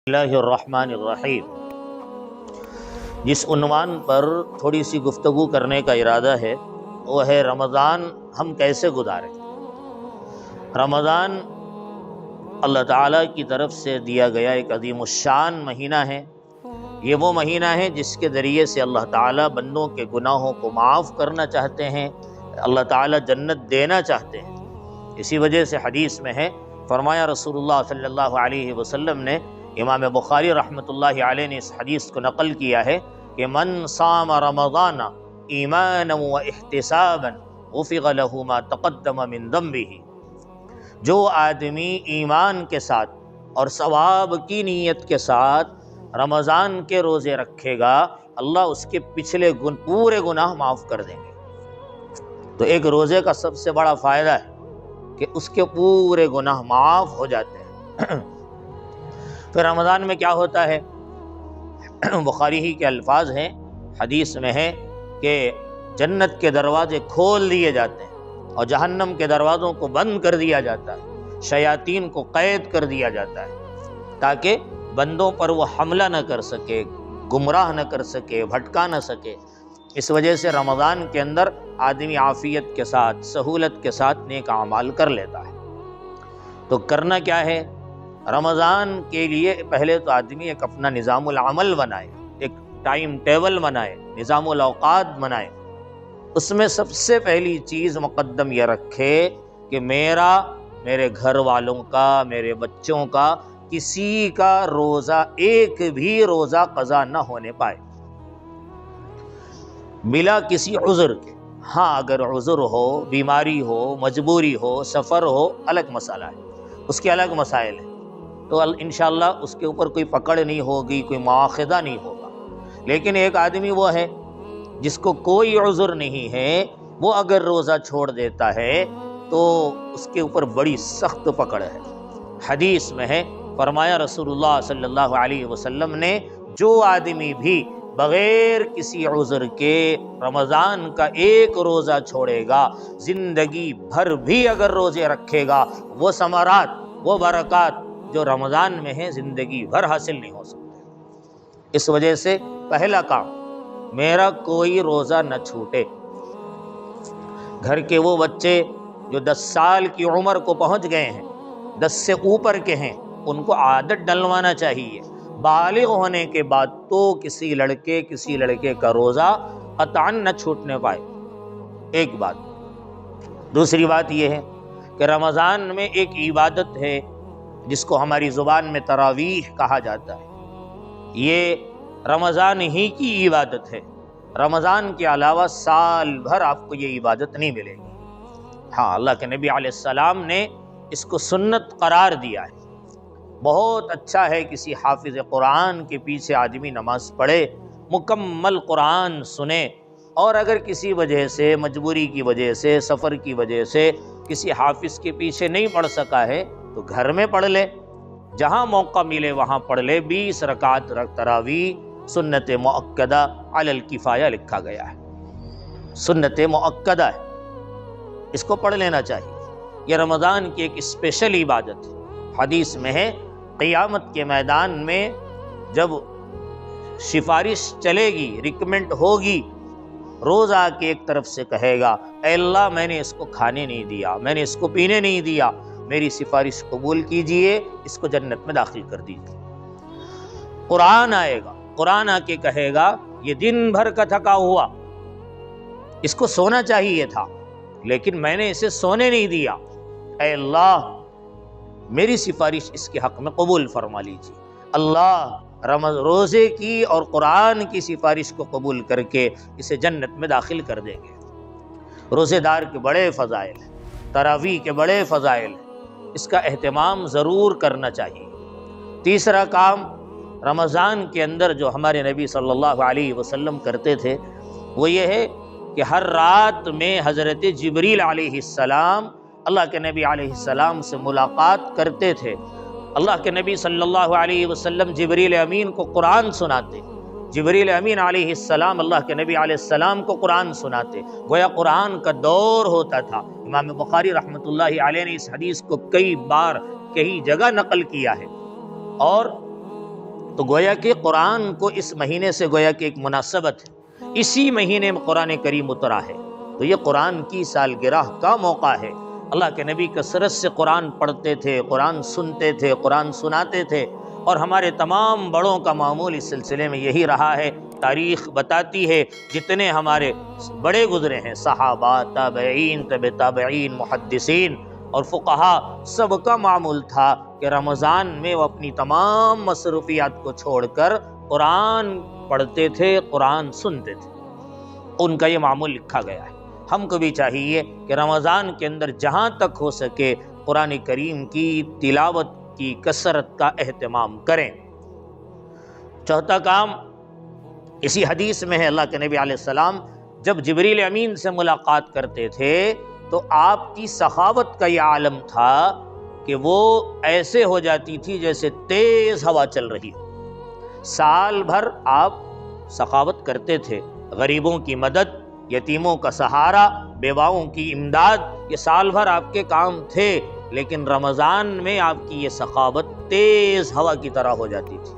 اللہ الرحمن الرحیم۔ جس عنوان پر تھوڑی سی گفتگو کرنے کا ارادہ ہے وہ ہے رمضان ہم کیسے گزاریں۔ رمضان اللہ تعالیٰ کی طرف سے دیا گیا ایک عظیم الشان مہینہ ہے۔ یہ وہ مہینہ ہے جس کے ذریعے سے اللہ تعالیٰ بندوں کے گناہوں کو معاف کرنا چاہتے ہیں، اللہ تعالیٰ جنت دینا چاہتے ہیں۔ اسی وجہ سے حدیث میں ہے، فرمایا رسول اللہ صلی اللہ علیہ وسلم نے، امام بخاری رحمۃ اللہ علیہ نے اس حدیث کو نقل کیا ہے کہ من صام رمضان ایمانا و احتسابا غفر له ما تقدم من ذنبہ، جو آدمی ایمان کے ساتھ اور ثواب کی نیت کے ساتھ رمضان کے روزے رکھے گا، اللہ اس کے پچھلے پورے گناہ معاف کر دیں گے۔ تو ایک روزے کا سب سے بڑا فائدہ ہے کہ اس کے پورے گناہ معاف ہو جاتے ہیں۔ پھر رمضان میں کیا ہوتا ہے؟ بخاری ہی کے الفاظ ہیں، حدیث میں ہے کہ جنت کے دروازے کھول دیے جاتے ہیں اور جہنم کے دروازوں کو بند کر دیا جاتا ہے، شیاطین کو قید کر دیا جاتا ہے تاکہ بندوں پر وہ حملہ نہ کر سکے، گمراہ نہ کر سکے، بھٹکا نہ سکے۔ اس وجہ سے رمضان کے اندر آدمی عافیت کے ساتھ، سہولت کے ساتھ نیک اعمال کر لیتا ہے۔ تو کرنا کیا ہے؟ رمضان کے لیے پہلے تو آدمی ایک اپنا نظام العمل بنائے، ایک ٹائم ٹیبل بنائے، نظام الاوقات بنائے۔ اس میں سب سے پہلی چیز مقدم یہ رکھے کہ میرے گھر والوں کا، میرے بچوں کا، کسی کا روزہ، ایک بھی روزہ قضا نہ ہونے پائے بلا کسی عذر کے۔ ہاں اگر عذر ہو، بیماری ہو، مجبوری ہو، سفر ہو، الگ مسئلہ ہے، اس کے الگ مسائل ہیں، تو انشاءاللہ اس کے اوپر کوئی پکڑ نہیں ہوگی، کوئی مواخذہ نہیں ہوگا۔ لیکن ایک آدمی وہ ہے جس کو کوئی عذر نہیں ہے، وہ اگر روزہ چھوڑ دیتا ہے تو اس کے اوپر بڑی سخت پکڑ ہے۔ حدیث میں ہے، فرمایا رسول اللہ صلی اللہ علیہ وسلم نے، جو آدمی بھی بغیر کسی عذر کے رمضان کا ایک روزہ چھوڑے گا، زندگی بھر بھی اگر روزے رکھے گا، وہ ثمرات، وہ برکات جو رمضان میں ہیں زندگی بھر حاصل نہیں ہو سکتے۔ اس وجہ سے پہلا کام، میرا کوئی روزہ نہ چھوٹے۔ گھر کے وہ بچے جو 10 سال کی عمر کو پہنچ گئے ہیں، 10 سے اوپر کے ہیں، ان کو عادت ڈلوانا چاہیے۔ بالغ ہونے کے بعد تو کسی لڑکے کا روزہ قطعاً نہ چھوٹنے پائے، ایک بات۔ دوسری بات یہ ہے کہ رمضان میں ایک عبادت ہے جس کو ہماری زبان میں تراویح کہا جاتا ہے۔ یہ رمضان ہی کی عبادت ہے، رمضان کے علاوہ سال بھر آپ کو یہ عبادت نہیں ملے گی۔ ہاں، اللہ کے نبی علیہ السلام نے اس کو سنت قرار دیا ہے۔ بہت اچھا ہے کسی حافظ قرآن کے پیچھے آدمی نماز پڑھے، مکمل قرآن سنے، اور اگر کسی وجہ سے، مجبوری کی وجہ سے، سفر کی وجہ سے کسی حافظ کے پیچھے نہیں پڑھ سکا ہے تو گھر میں پڑھ لے، جہاں موقع ملے وہاں پڑھ لے۔ 20 رکعت تراویح سنت مؤکدہ علی الکفایہ لکھا گیا ہے، سنت مؤکدہ ہے، اس کو پڑھ لینا چاہیے۔ یہ رمضان کی ایک اسپیشل عبادت ہے۔ حدیث میں ہے، قیامت کے میدان میں جب سفارش چلے گی، ریکمنڈ ہوگی، روز آ کے ایک طرف سے کہے گا، اے اللہ میں نے اس کو کھانے نہیں دیا، میں نے اس کو پینے نہیں دیا، میری سفارش قبول کیجئے، اس کو جنت میں داخل کر دیجئے۔ قرآن آئے گا، قرآن آ کے کہے گا، یہ دن بھر کا تھکا ہوا، اس کو سونا چاہیے تھا لیکن میں نے اسے سونے نہیں دیا، اے اللہ میری سفارش اس کے حق میں قبول فرما لیجیے۔ اللہ روزے کی اور قرآن کی سفارش کو قبول کر کے اسے جنت میں داخل کر دیں گے۔ روزے دار کے بڑے فضائل ہیں، تراویح کے بڑے فضائل ہیں، اس کا اہتمام ضرور کرنا چاہیے۔ تیسرا کام رمضان کے اندر جو ہمارے نبی صلی اللہ علیہ وسلم کرتے تھے وہ یہ ہے کہ ہر رات میں حضرت جبریل علیہ السلام اللہ کے نبی علیہ السلام سے ملاقات کرتے تھے۔ اللہ کے نبی صلی اللہ علیہ وسلم جبریل امین کو قرآن سناتے، جبریل امین علیہ السلام اللہ کے نبی علیہ السلام کو قرآن سناتے، گویا قرآن کا دور ہوتا تھا۔ امام بخاری رحمۃ اللہ علیہ نے اس حدیث کو کئی بار کئی جگہ نقل کیا ہے، اور تو گویا کہ قرآن کو اس مہینے سے گویا کہ ایک مناسبت ہے، اسی مہینے میں قرآن کریم اترا ہے، تو یہ قرآن کی سالگرہ کا موقع ہے۔ اللہ کے نبی کثرت سے قرآن پڑھتے تھے، قرآن سنتے تھے، قرآن سناتے تھے، اور ہمارے تمام بڑوں کا معمول اس سلسلے میں یہی رہا ہے۔ تاریخ بتاتی ہے جتنے ہمارے بڑے گزرے ہیں، صحابہ، تابعین، تبع تابعین، محدثین اور فقہا، سب کا معمول تھا کہ رمضان میں وہ اپنی تمام مصروفیات کو چھوڑ کر قرآن پڑھتے تھے، قرآن سنتے تھے۔ ان کا یہ معمول لکھا گیا ہے۔ ہم کو بھی چاہیے کہ رمضان کے اندر جہاں تک ہو سکے قرآن کریم کی تلاوت کی کثرت کا اہتمام کریں۔ چوتھا کام اسی حدیث میں ہے، اللہ کے نبی علیہ السلام جب جبریل امین سے ملاقات کرتے تھے تو آپ کی سخاوت کا یہ عالم تھا کہ وہ ایسے ہو جاتی تھی جیسے تیز ہوا چل رہی ہو۔ سال بھر آپ سخاوت کرتے تھے، غریبوں کی مدد، یتیموں کا سہارا، بیواؤں کی امداد، یہ سال بھر آپ کے کام تھے، لیکن رمضان میں آپ کی یہ سخاوت تیز ہوا کی طرح ہو جاتی تھی۔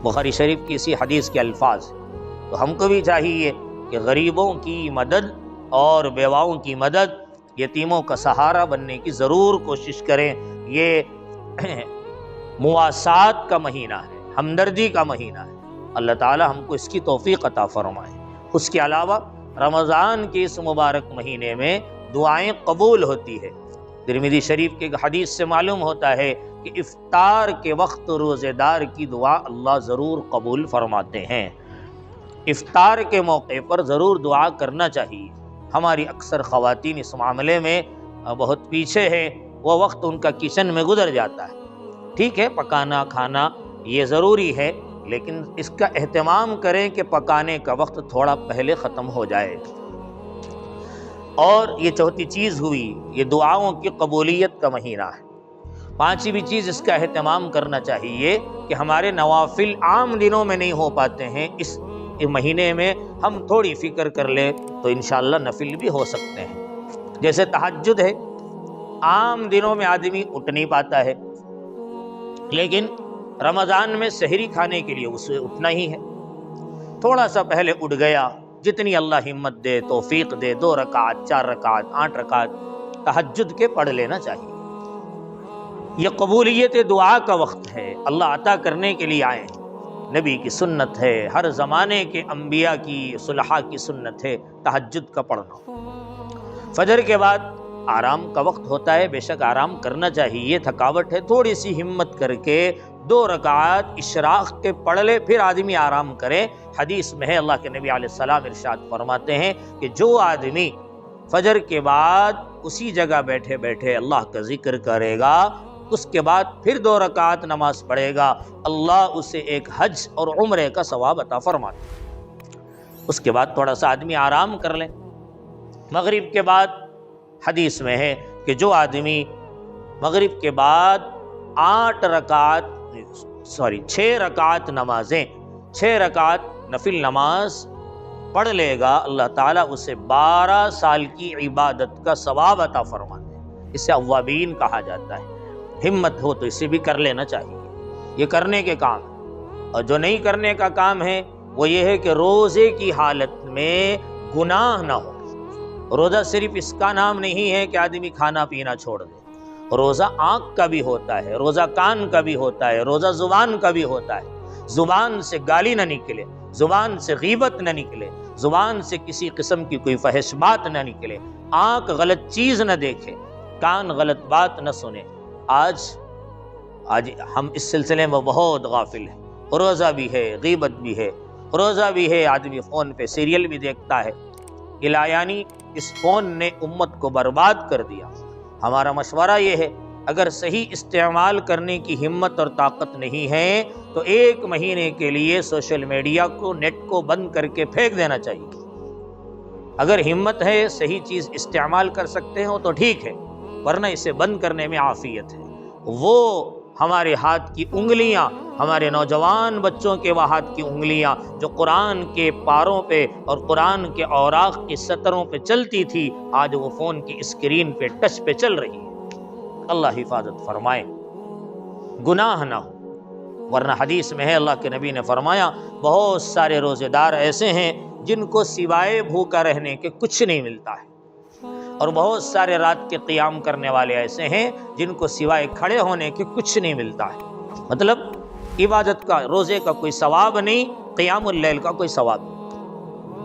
بخاری شریف کی اسی حدیث کے الفاظ۔ تو ہم کو بھی چاہیے کہ غریبوں کی مدد اور بیواؤں کی مدد، یتیموں کا سہارا بننے کی ضرور کوشش کریں۔ یہ مواسات کا مہینہ ہے، ہمدردی کا مہینہ ہے۔ اللہ تعالی ہم کو اس کی توفیق عطا فرمائے۔ اس کے علاوہ رمضان کے اس مبارک مہینے میں دعائیں قبول ہوتی ہے۔ ترمذی شریف کے حدیث سے معلوم ہوتا ہے کہ افطار کے وقت روزے دار کی دعا اللہ ضرور قبول فرماتے ہیں۔ افطار کے موقع پر ضرور دعا کرنا چاہیے۔ ہماری اکثر خواتین اس معاملے میں بہت پیچھے ہے، وہ وقت ان کا کچن میں گزر جاتا ہے۔ ٹھیک ہے، پکانا کھانا یہ ضروری ہے، لیکن اس کا اہتمام کریں کہ پکانے کا وقت تھوڑا پہلے ختم ہو جائے۔ اور یہ چوتھی چیز ہوئی، یہ دعاؤں کی قبولیت کا مہینہ ہے۔ پانچویں چیز اس کا اہتمام کرنا چاہیے کہ ہمارے نوافل عام دنوں میں نہیں ہو پاتے ہیں، اس مہینے میں ہم تھوڑی فکر کر لیں تو انشاءاللہ نفل بھی ہو سکتے ہیں۔ جیسے تہجد ہے، عام دنوں میں آدمی اٹھ نہیں پاتا ہے، لیکن رمضان میں سحری کھانے کے لیے اسے اٹھنا ہی ہے۔ تھوڑا سا پہلے اٹھ گیا، جتنی اللہ ہمت دے، توفیق دے، 2 رکعت، 4 رکعت، 8 رکعت تہجد کے پڑھ لینا چاہیے۔ یہ قبولیت دعا کا وقت ہے، اللہ عطا کرنے کے لیے آئے ہیں۔ نبی کی سنت ہے، ہر زمانے کے انبیاء کی، صلحاء کی سنت ہے تہجد کا پڑھنا۔ فجر کے بعد آرام کا وقت ہوتا ہے، بے شک آرام کرنا چاہیے، تھکاوٹ ہے، تھوڑی سی ہمت کر کے 2 رکعات اشراق کے پڑھ لے، پھر آدمی آرام کرے۔ حدیث میں ہے، اللہ کے نبی علیہ السلام ارشاد فرماتے ہیں کہ جو آدمی فجر کے بعد اسی جگہ بیٹھے بیٹھے اللہ کا ذکر کرے گا، اس کے بعد پھر 2 رکعات نماز پڑھے گا، اللہ اسے ایک حج اور عمرے کا ثواب عطا فرماتا ہے۔ اس کے بعد تھوڑا سا آدمی آرام کر لے۔ مغرب کے بعد حدیث میں ہے کہ جو آدمی مغرب کے بعد 6 رکعت نمازیں، 6 رکعت نفل نماز پڑھ لے گا، اللہ تعالیٰ اسے 12 سال کی عبادت کا ثواب عطا فرماتے ہیں۔ اسے اوابین کہا جاتا ہے۔ ہمت ہو تو اسے بھی کر لینا چاہیے، یہ کرنے کے کام ہے۔ اور جو نہیں کرنے کا کام ہے وہ یہ ہے کہ روزے کی حالت میں گناہ نہ ہو۔ روزہ صرف اس کا نام نہیں ہے کہ آدمی کھانا پینا چھوڑ دے، روزہ آنکھ کا بھی ہوتا ہے، روزہ کان کا بھی ہوتا ہے، روزہ زبان کا بھی ہوتا ہے۔ زبان سے گالی نہ نکلے، زبان سے غیبت نہ نکلے، زبان سے کسی قسم کی کوئی فحش بات نہ نکلے، آنکھ غلط چیز نہ دیکھے، کان غلط بات نہ سنے۔ آج ہم اس سلسلے میں بہت غافل ہیں۔ روزہ بھی ہے، غیبت بھی ہے، روزہ بھی ہے، آدمی فون پہ سیریل بھی دیکھتا ہے۔ یعنی اس فون نے امت کو برباد کر دیا۔ ہمارا مشورہ یہ ہے، اگر صحیح استعمال کرنے کی ہمت اور طاقت نہیں ہے تو 1 مہینے کے لیے سوشل میڈیا کو، نیٹ کو بند کر کے پھینک دینا چاہیے۔ اگر ہمت ہے، صحیح چیز استعمال کر سکتے ہو تو ٹھیک ہے، ورنہ اسے بند کرنے میں عافیت ہے۔ وہ ہمارے ہاتھ کی انگلیاں، ہمارے نوجوان بچوں کے وہ ہاتھ کی انگلیاں جو قرآن کے پاروں پہ اور قرآن کے اوراق کی سطروں پہ چلتی تھی، آج وہ فون کی اسکرین پہ، ٹچ پہ چل رہی ہے۔ اللہ حفاظت فرمائے، گناہ نہ ہو۔ ورنہ حدیث میں ہے اللہ کے نبی نے فرمایا بہت سارے روزے دار ایسے ہیں جن کو سوائے بھوکا رہنے کے کچھ نہیں ملتا ہے، اور بہت سارے رات کے قیام کرنے والے ایسے ہیں جن کو سوائے کھڑے ہونے کے کچھ نہیں ملتا ہے۔ مطلب عبادت کا، روزے کا کوئی ثواب نہیں، قیام اللیل کا کوئی ثواب نہیں۔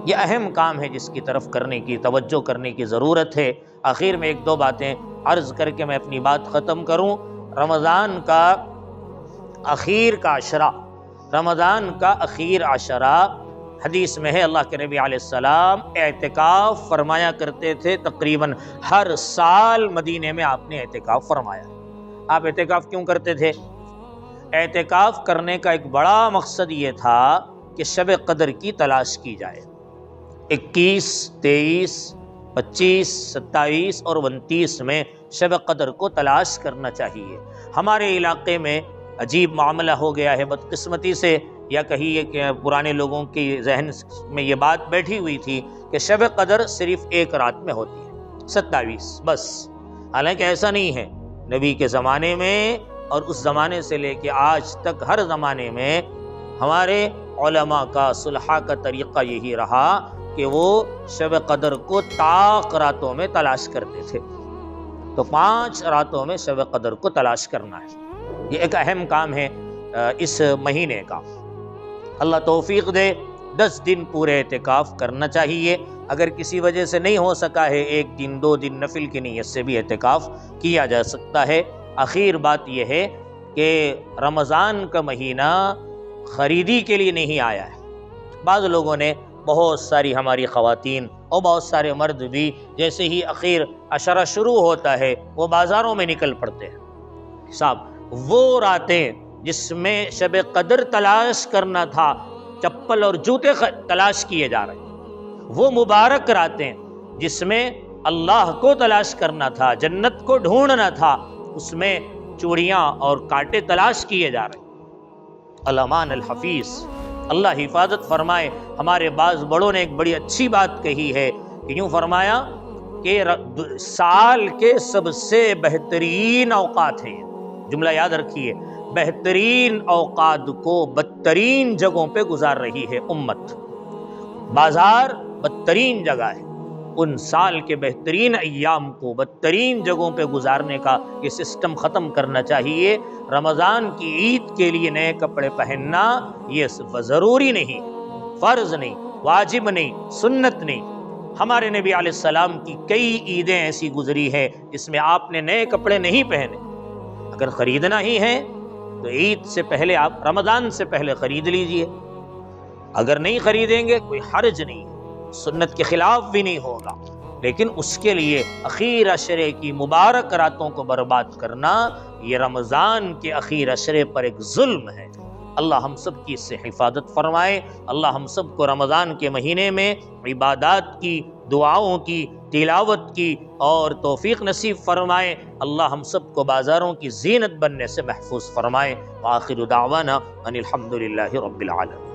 یہ اہم کام ہے جس کی طرف کرنے کی، توجہ کرنے کی ضرورت ہے۔ آخر میں ایک دو باتیں عرض کر کے میں اپنی بات ختم کروں۔ رمضان کا اخیر کا عشرہ، رمضان کا اخیر عشرہ، حدیث میں ہے اللہ کے نبی علیہ السلام اعتکاف فرمایا کرتے تھے۔ تقریباً ہر سال مدینے میں آپ نے اعتکاف فرمایا۔ آپ اعتکاف کیوں کرتے تھے؟ اعتکاف کرنے کا ایک بڑا مقصد یہ تھا کہ شب قدر کی تلاش کی جائے۔ 21، 23، 25، 27 اور 29 میں شب قدر کو تلاش کرنا چاہیے۔ ہمارے علاقے میں عجیب معاملہ ہو گیا ہے بدقسمتی سے، یا کہیے کہ پرانے لوگوں کی ذہن میں یہ بات بیٹھی ہوئی تھی کہ شب قدر صرف ایک رات میں ہوتی ہے، 27 بس۔ حالانکہ ایسا نہیں ہے۔ نبی کے زمانے میں اور اس زمانے سے لے کے آج تک ہر زمانے میں ہمارے علماء کا، صلحاء کا طریقہ یہی رہا کہ وہ شب قدر کو طاق راتوں میں تلاش کرتے تھے۔ تو 5 راتوں میں شب قدر کو تلاش کرنا ہے۔ یہ ایک اہم کام ہے اس مہینے کا۔ اللہ توفیق دے، 10 دن پورے اعتکاف کرنا چاہیے۔ اگر کسی وجہ سے نہیں ہو سکا ہے، 1 دن 2 دن نفل کی نیت سے بھی اعتکاف کیا جا سکتا ہے۔ آخر بات یہ ہے کہ رمضان کا مہینہ خریدی کے لیے نہیں آیا ہے۔ بعض لوگوں نے، بہت ساری ہماری خواتین اور بہت سارے مرد بھی، جیسے ہی اخیر عشرہ شروع ہوتا ہے وہ بازاروں میں نکل پڑتے ہیں۔ صاحب وہ راتیں جس میں شب قدر تلاش کرنا تھا، چپل اور جوتے تلاش کیے جا رہے ہیں، وہ مبارک راتیں جس میں اللہ کو تلاش کرنا تھا، جنت کو ڈھونڈنا تھا، اس میں چوڑیاں اور کانٹے تلاش کیے جا رہے ہیں۔ الامان الحفیظ، اللہ حفاظت فرمائے۔ ہمارے بعض بڑوں نے ایک بڑی اچھی بات کہی ہے کہ یوں فرمایا کہ سال کے سب سے بہترین اوقات ہیں، جملہ یاد رکھیے، بہترین اوقات کو بدترین جگہوں پہ گزار رہی ہے امت۔ بازار بدترین جگہ ہے، ان سال کے بہترین ایام کو بدترین جگہوں پہ گزارنے کا یہ سسٹم ختم کرنا چاہیے۔ رمضان کی عید کے لیے نئے کپڑے پہننا یہ ضروری نہیں، فرض نہیں، واجب نہیں، سنت نہیں۔ ہمارے نبی علیہ السلام کی کئی عیدیں ایسی گزری ہے جس میں آپ نے نئے کپڑے نہیں پہنے۔ اگر خریدنا ہی ہے تو عید سے پہلے، آپ رمضان سے پہلے خرید لیجئے۔ اگر نہیں خریدیں گے کوئی حرج نہیں، سنت کے خلاف بھی نہیں ہوگا، لیکن اس کے لیے اخیر عشرے کی مبارک راتوں کو برباد کرنا یہ رمضان کے اخیر عشرے پر ایک ظلم ہے۔ اللہ ہم سب کی اس سے حفاظت فرمائے۔ اللہ ہم سب کو رمضان کے مہینے میں عبادات کی، دعاؤں کی، تلاوت کی اور توفیق نصیب فرمائے۔ اللہ ہم سب کو بازاروں کی زینت بننے سے محفوظ فرمائے۔ وآخر دعوانا ان الحمد للہ رب العالمین۔